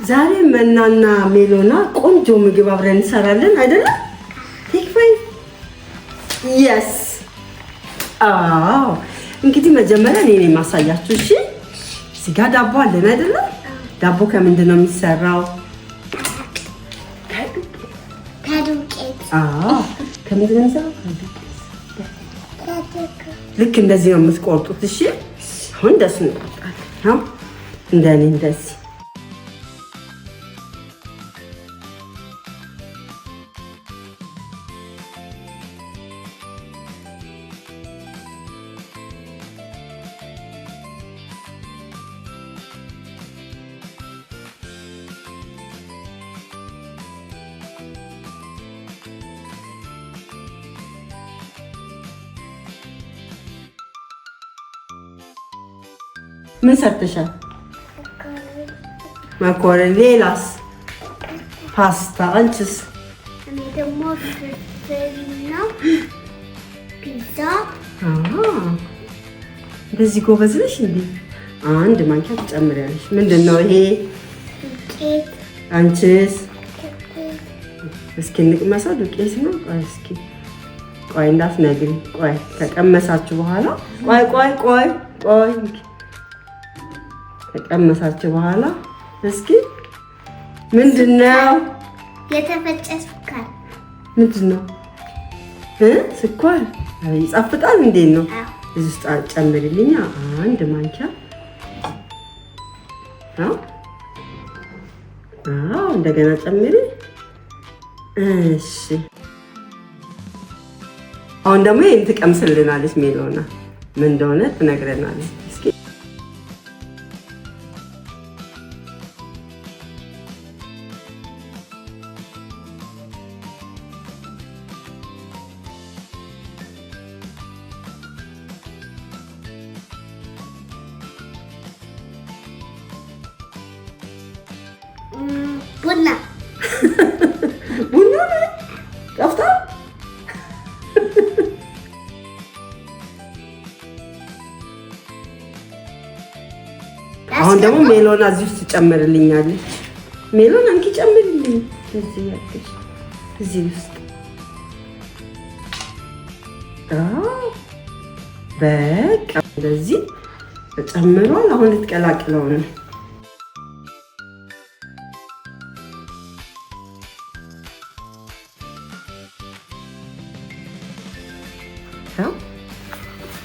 ዛሬ መናና ሜሎና ቆንጆ ምግብ አብረን እንሰራለን አይደል? ቴክ 5 yes እንግዲህ መጀመሪያ እኔ ማሳያችሁ እሺ። እዚህ ጋር ዳቦ አለን አይደል? ዳቦ ከምንድን ነው የሚሰራው? ከዱቄት ከምንድን ነው የሚሰራው? ልክ እንደዚህ ነው የምትቆርጡት እሺ። አሁን ደስ ነው ነው እንደኔ እንደዚህ ምን ሰርተሻል? ማኮረኒ ሌላስ? ፓስታ አንቺስ? እኔ ደግሞ ፍርፍርና ፒዛ በዚህ ጎበዝ ነሽ እንዴ? አንድ ማንኪያ ትጨምሪያለሽ። ምንድነው ይሄ? ዱቄት። አንቺስ? እስኪ እንቅመሰው። ዱቄት ነው። እስኪ ቆይ እንዳትነግሪ። ቆይ ከቀመሳችሁ በኋላ ቆይ ከቀመሳችሁ በኋላ እስኪ ምንድነው? የተፈጨ ስኳር። ምንድነው? ስኳር ይጣፍጣል። እንዴት ነው? እዚህ ውስጥ ጨምሪልኛ አንድ ማንኪያ። እንደገና ጨምሪ። እሺ አሁን ደግሞ ይሄን ትቀምስልናለች ሜሎና ምን እንደሆነ ትነግረናለች። እስኪ ቡና ጠፍታ። አሁን ደግሞ ሜሎና እዚህ ውስጥ ጨምርልኛለች። ሜሎና አንቺ ጨምርልኝ እዚህ ያለሽ እዚህ ውስጥ በቃ እንደዚህ ተጨምሯል። አሁን ልትቀላቅለው ነው።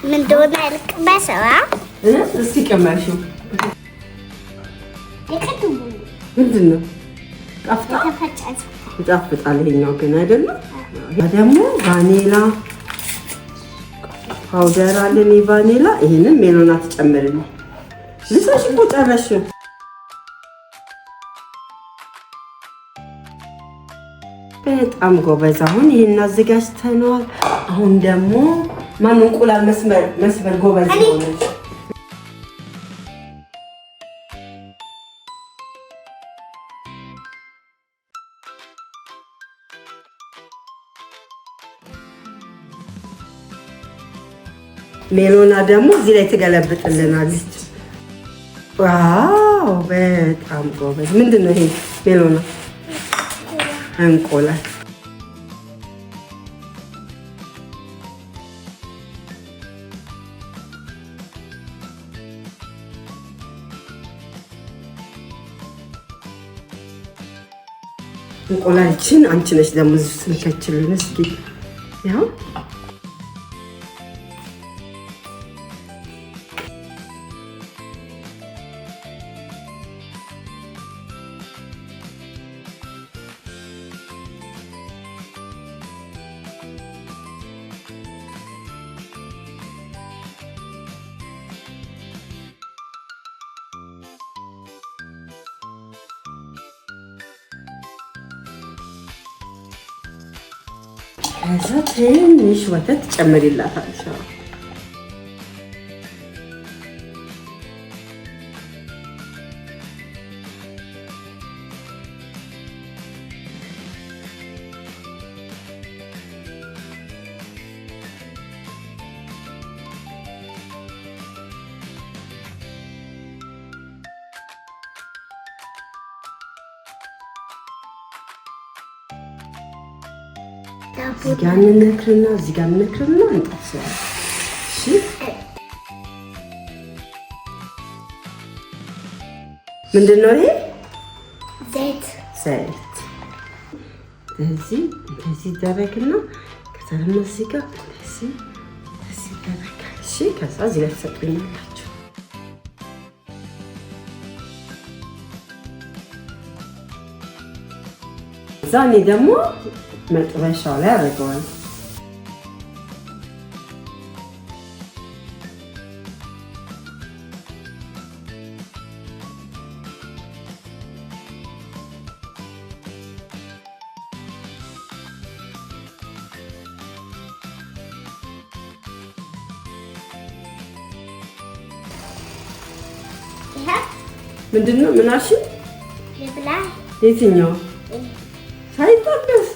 ምን እንደሆነ አልቀመሰው። እስኪ ቀመሽው። የቀድሙ ምንድን ነው? ጣፍጣ ይጣፍጣል። ይሄኛው ግን አይደለም። ደግሞ ቫኒላ ፓውደር አለን። ቫኒላ ይሄንን ሜሎና ትጨምርልኝ። ልሰሽ እኮ ጨረስሽው። በጣም ጎበዝ። አሁን ይሄን አዘጋጅተናል። አሁን ደግሞ ማን እንቁላል መስመር ጎበዝ ነው። ሜሎና ደግሞ እዚህ ላይ ትገለብጥልናለች። ዋው በጣም ጎበዝ። ምንድን ነው ይሄ? ሜሎና እንቁላል። እንቁላልችን አንቺ ነሽ ደግሞ እዚህ ስልከችልን። እስኪ ያው ከዛ ትንሽ ወተት ጨምሪላታለሽ። እዚህ ጋር እንነክርና እዚህ ጋር እንነክርና እንጠብሰዋለን። እሺ ምንድነው ይሄ? ዘይት እዚህ ይደረግና ከዛ ደግሞ እዚህ ጋር እዚህ ይደረጋል። እሺ ከዛ እዚህ ጋር ትሰጡኛላችሁ። እዛ እኔ ደግሞ መጥበሻው ላይ አደርገዋለሁ። ምንድነው? ምን አልሽኝ? የትኛው? ሳይጠበስ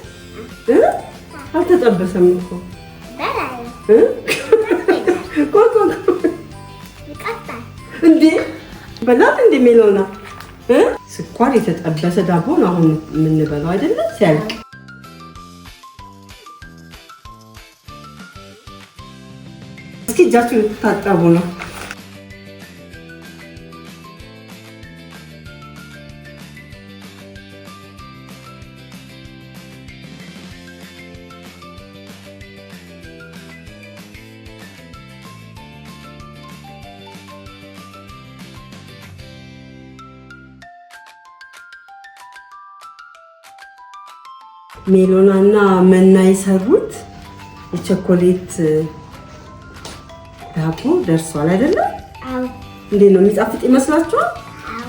አልተጠበሰም እኮ እንዴ በላት እንደ ሜሎና ስኳር የተጠበሰ ዳቦ ነው አሁን የምንበላው አይደለም? ሲያልቅ እስኪ እጃችሁን ታጠቡ ነው። ሜሎናና መና የሰሩት የቸኮሌት ዳቦ ደርሷል አይደለም? አዎ። እንዴት ነው የሚጣፍጥ ይመስላችኋል? አዎ።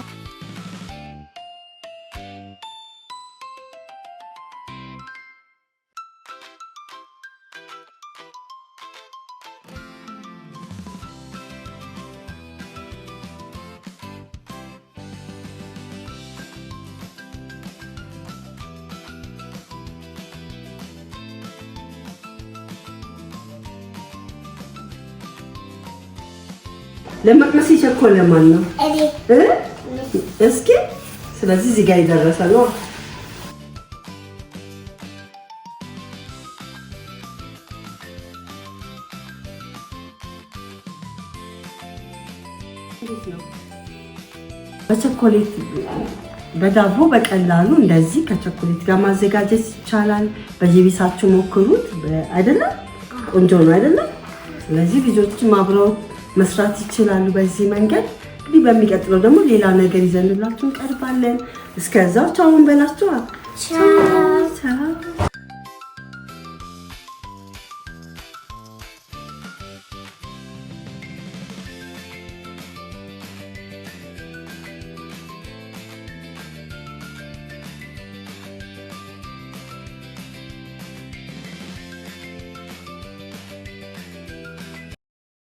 ለመቅመስ የቸኮለ ማን ነው? እስኪ ስለዚህ እዚህ ጋር ይደረሰ ነው። በቸኮሌት በዳቦ በቀላሉ እንደዚህ ከቸኮሌት ጋር ማዘጋጀት ይቻላል። በየቤታችሁ ሞክሩት። አይደለም? ቆንጆ ነው አይደለም? ስለዚህ ልጆችም አብረው መስራት ይችላሉ በዚህ መንገድ። እንግዲህ በሚቀጥለው ደግሞ ሌላ ነገር ይዘንላችሁ እንቀርባለን። እስከዛው ቻው እንበላችሁ። ቻው ቻው።